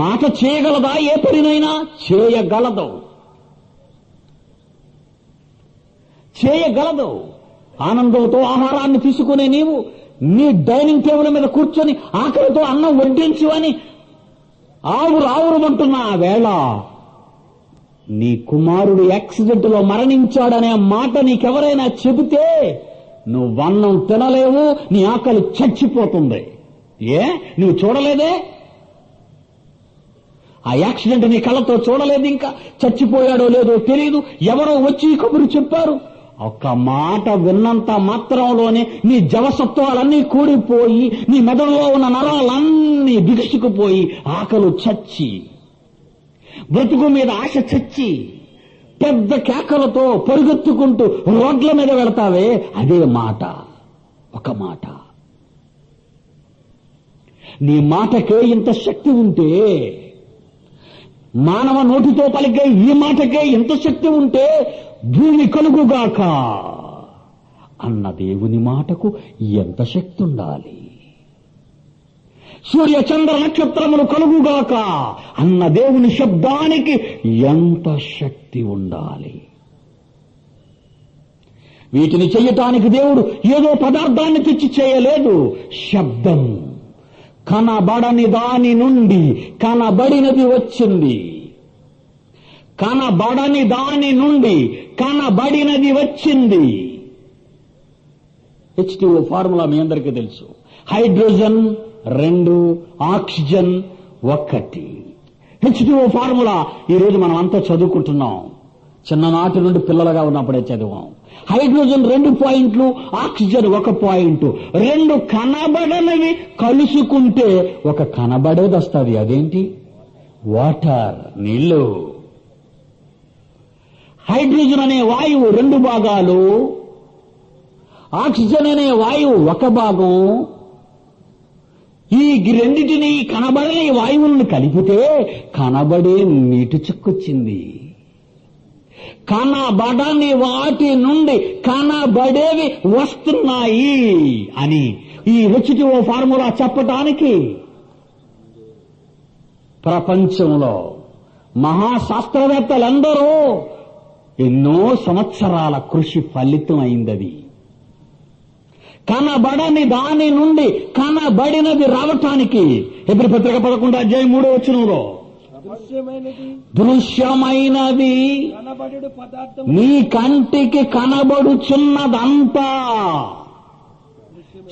మాట చేయగలదా? ఏ పనినైనా చేయగలదు. ఆనందంతో ఆహారాన్ని తీసుకునే నీవు నీ డైనింగ్ టేబుల్ మీద కూర్చొని ఆకలితో అన్నం వడ్డించు అని ఆవురావురమంటున్న ఆ వేళ నీ కుమారుడు యాక్సిడెంట్ లో మరణించాడనే మాట నీకెవరైనా చెబితే నువ్వు అన్నం తినలేవు, నీ ఆకలి చచ్చిపోతుంది. నువ్వు చూడలేదే? ఆ యాక్సిడెంట్ నీ కళ్ళతో చూడలేదు, ఇంకా చచ్చిపోయాడో లేదో తెలియదు. ఎవరో వచ్చి కబురు చెప్పారు. ఒక్క మాట విన్నంత మాత్రంలోనే నీ జవసత్వాలన్నీ కూడిపోయి, నీ మెదడులో ఉన్న నరాలన్నీ బిగుసుకుపోయి, ఆకలు చచ్చి, బ్రతుకు మీద ఆశ చచ్చి, పెద్ద కేకలతో పరుగెత్తుకుంటూ రోడ్ల మీద వెళతావే, అదే మాట. ఒక మాట. నీ మాటకే ఇంత శక్తి ఉంటే, మానవ నోటితో పలికే ఈ మాటకే ఇంత శక్తి ఉంటే, భూమి కలుగుగాక అన్న దేవుని మాటకు ఎంత శక్తి ఉండాలి? సూర్య చంద్ర నక్షత్రములు కలుగుగాక అన్న దేవుని శబ్దానికి ఎంత శక్తి ఉండాలి? వీటిని చెయ్యటానికి దేవుడు ఏదో పదార్థాన్ని తెచ్చి చేయలేదు. శబ్దం. కనబడని దాని నుండి కనబడినది వచ్చింది. కనబడని దాని నుండి కనబడినది వచ్చింది. H2O ఫార్ములా మీ అందరికీ తెలుసు. Hydrogen 2, oxygen 1. H2O ఫార్ములా ఈరోజు మనం అంతా చదువుకుంటున్నాం. చిన్ననాటి నుండి పిల్లలుగా ఉన్నప్పుడే చదివాం. హైడ్రోజన్ 2 పాయింట్లు, ఆక్సిజన్ 1 పాయింట్. 2 కనబడనివి కలుసుకుంటే ఒక కనబడేది వస్తుంది. అదేంటి? వాటర్, నీళ్లు. హైడ్రోజన్ అనే వాయువు 2 భాగాలు, ఆక్సిజన్ అనే వాయువు 1 భాగం. ఈ రెండిటిని కనబడని వాయువులను కలిపితే కనబడే నీటి చుక్కొచ్చింది. కనబడని వాటి నుండి కనబడేవి వస్తున్నాయి అని ఈ H2O ఫార్ములా చెప్పటానికి ప్రపంచంలో మహాశాస్త్రవేత్తలందరూ ఎన్నో సంవత్సరాల కృషి ఫలితం అయిందది. కనబడని దాని నుండి కనబడినది రావటానికి హెబ్రీ పత్రిక 11:3 దృశ్యమైనది నీ కంటికి కనబడుచున్నదంతా.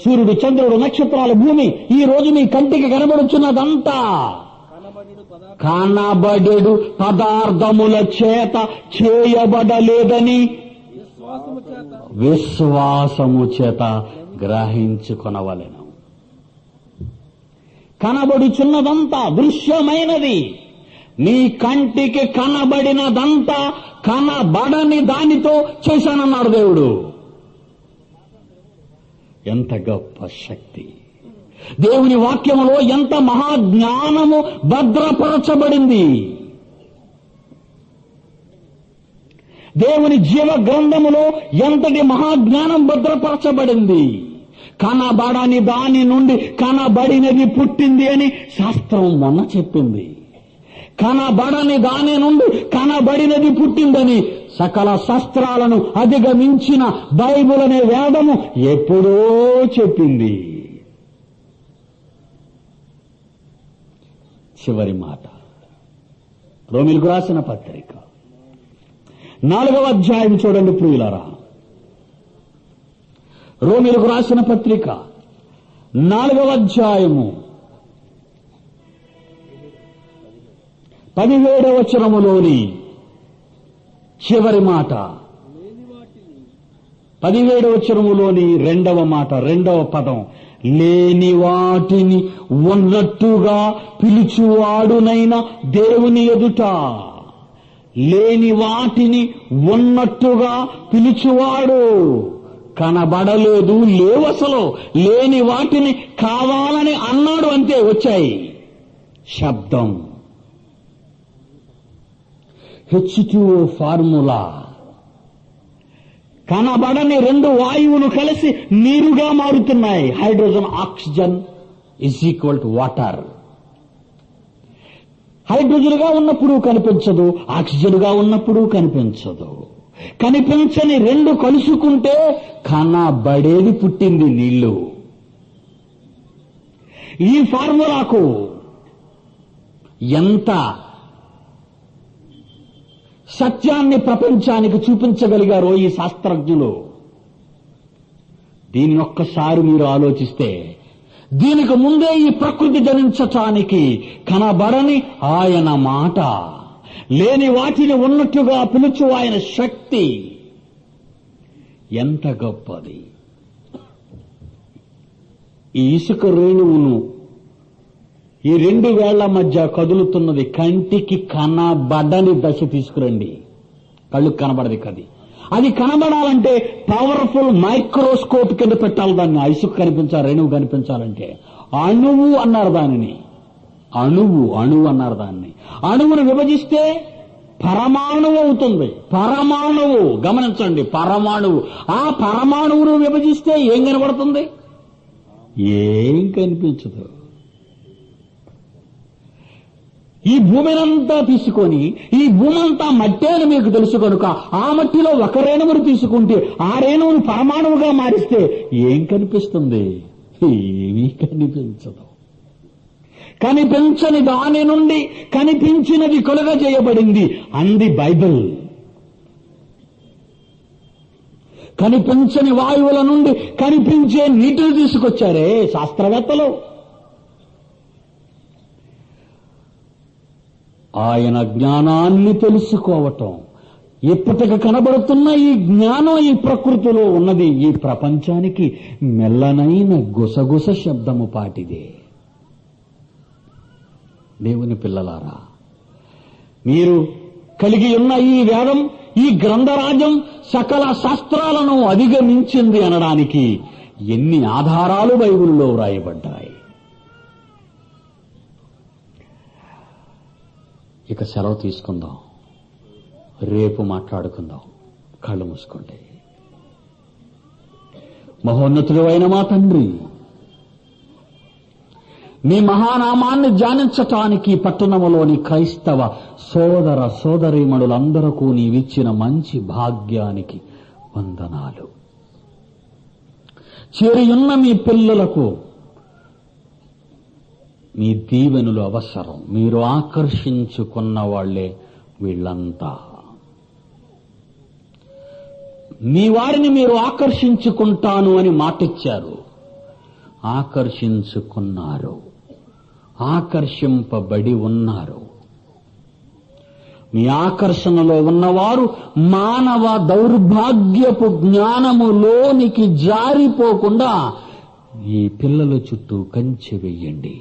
సూర్యుడు, చంద్రుడు, నక్షత్రాలు, భూమి ఈ రోజు మీ కంటికి కనబడుచున్నదంతా కనబడెడు పదార్థముల చేత చేయబడలేదని విశ్వాసము చేత గ్రహించుకొనవలెను. కనబడుచున్నదంతా దృశ్యమైనది. నీ కంటికి కనబడినదంతా కనబడని దానితో చేశానన్నాడు దేవుడు. ఎంత గొప్ప శక్తి! దేవుని వాక్యములో ఎంత మహాజ్ఞానము భద్రపరచబడింది. దేవుని జీవ గ్రంథములో ఎంతటి మహాజ్ఞానం భద్రపరచబడింది. కనబడని దాని నుండి కనబడినది పుట్టింది అని శాస్త్రం మొన్న చెప్పింది. కనబడని దాని నుండి కనబడినది పుట్టిందని సకల శాస్త్రాలను అధిగమించిన బైబిల్ అనే వేదము ఎప్పుడో చెప్పింది. చివరి మాట రోమీయులకు రాసిన పత్రిక 4వ అధ్యాయం చూడండి ప్రియులారా. రోమీయులకు రాసిన పత్రిక 4వ అధ్యాయము 17వ వచనములోని చివరి మాట, 17వ వచనములోని 2వ మాట, 2వ పదం, లేని వాటిని ఉన్నట్టుగా పిలుచువాడునైన దేవుని ఎదుట. లేని వాటిని ఉన్నట్టుగా పిలుచువాడు. కనబడలేదు, లేవు, అసలు లేని వాటిని కావాలని అన్నాడు, అంతే వచ్చాయి. శబ్దం, H2O ఫార్ములా. కనబడని 2 వాయువులు కలిసి నీరుగా మారుతున్నాయి. Hydrogen, oxygen = water. హైడ్రోజన్ గా ఉన్నప్పుడు కనిపించదు, ఆక్సిజన్ గా ఉన్నప్పుడు కనిపించదు. కనిపించని 2 కలుసుకుంటే కనబడేది పుట్టింది, నీళ్లు. ఈ ఫార్ములాకు ఎంత సత్యాన్ని ప్రపంచానికి చూపించగలిగారో ఈ శాస్త్రజ్ఞులు. దీన్ని ఒక్కసారి మీరు ఆలోచిస్తే, దీనికి ముందే ఈ ప్రకృతి జనించటానికి కనబడని ఆయన మాట, లేని వాటిని ఉన్నట్టుగా పిలుచు ఆయన శక్తి ఎంత గొప్పది! ఈ ఇసుక రేణువును ఈ 2 వేళ్ల మధ్య కదులుతున్నది కంటికి కనబడని దశ తీసుకురండి. కళ్ళుకు కనబడది కది. అది కనబడాలంటే పవర్ఫుల్ మైక్రోస్కోప్ కింద పెట్టాలి దాన్ని. ఇసుక కనిపించాలి, రేణువు కనిపించాలంటే. అణువు అన్నారు దానిని. అణువు అన్నారు దాన్ని. అణువును విభజిస్తే పరమాణువు అవుతుంది. పరమాణువు, గమనించండి, పరమాణువు. ఆ పరమాణువును విభజిస్తే ఏం కనబడుతుంది? ఏం కనిపించదు. ఈ భూమినంతా తీసుకొని, ఈ భూమంతా మట్టే అని మీకు తెలుసు కనుక ఆ మట్టిలో ఒక రేణువును తీసుకుంటే ఆ రేణువును పరమాణువుగా మారిస్తే ఏం కనిపిస్తుంది? ఏమీ కనిపించదు. కనిపించని దాని నుండి కనిపించినది కలుగజేయబడింది అంది బైబిల్. కనిపించని వాయువుల నుండి కనిపించే నీటిని తీసుకొచ్చారే శాస్త్రవేత్తలు. ఆయన జ్ఞానాన్ని తెలుసుకోవటం, ఇప్పటికి కనబడుతున్న ఈ జ్ఞానం ఈ ప్రకృతిలో ఉన్నది ఈ ప్రపంచానికి మెల్లనైన గుసగుస శబ్దము పాటిదే. దేవుని పిల్లలారా, మీరు కలిగి ఉన్న ఈ వేదం, ఈ గ్రంథరాజ్యం సకల శాస్త్రాలను అధిగమించింది అనడానికి ఎన్ని ఆధారాలు బైబిల్లో వ్రాయబడ్డాయి. ఇక సెలవు తీసుకుందాం, రేపు మాట్లాడుకుందాం. కళ్ళు మూసుకోండి. మహోన్నతుడు అయిన మా తండ్రి, మీ మహానామాన్ని ధ్యానించటానికి పట్టణములోని క్రైస్తవ సోదర సోదరీమణులందరకు నీవిచ్చిన మంచి భాగ్యానికి వందనాలు. చేరియున్న మీ పిల్లలకు మీ దీవెనలు అవసరం. మీరు ఆకర్షించుకున్న వాళ్లే వీళ్లంతా. మీ వారిని మీరు ఆకర్షించుకుంటాను అని మాటిచ్చారు. ఆకర్షించుకున్నారు, ఆకర్షింపబడి ఉన్నారు. మీ ఆకర్షణలో ఉన్నవారు మానవ దౌర్భాగ్యపు జ్ఞానములోనికి జారిపోకుండా ఈ పిల్లల చుట్టూ కంచె వెయ్యండి.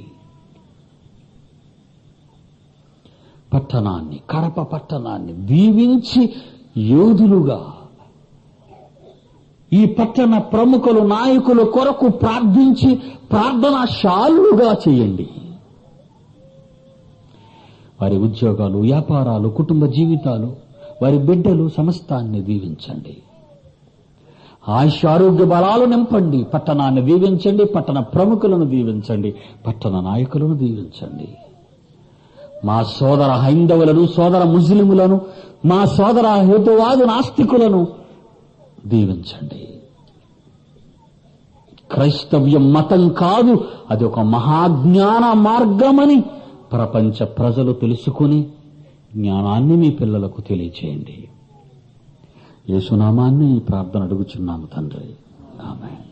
పట్టణాన్ని, కడప పట్టణాన్ని దీవించి యోధులుగా ఈ పట్టణ ప్రముఖులు నాయకుల కొరకు ప్రార్థించి ప్రార్థనాశాలుగా చేయండి. వారి ఉద్యోగాలు, వ్యాపారాలు, కుటుంబ జీవితాలు, వారి బిడ్డలు సమస్తాన్ని దీవించండి. ఆయుష్యారోగ్య బలాలు నింపండి. పట్టణాన్ని దీవించండి, పట్టణ ప్రముఖులను దీవించండి, పట్టణ నాయకులను దీవించండి. మా సోదర హైందవులను, సోదర ముస్లిములను, మా సోదర హేతువాదు నాస్తికులను దీవించండి. క్రైస్తవ్యం మతం కాదు, అది ఒక మహాజ్ఞాన మార్గమని ప్రపంచ ప్రజలు తెలుసుకుని జ్ఞానాన్ని మీ పిల్లలకు తెలియచేయండి. యేసునామాన్ని ఈ ప్రార్థన అడుగుచున్నాము తండ్రి. ఆమేన్.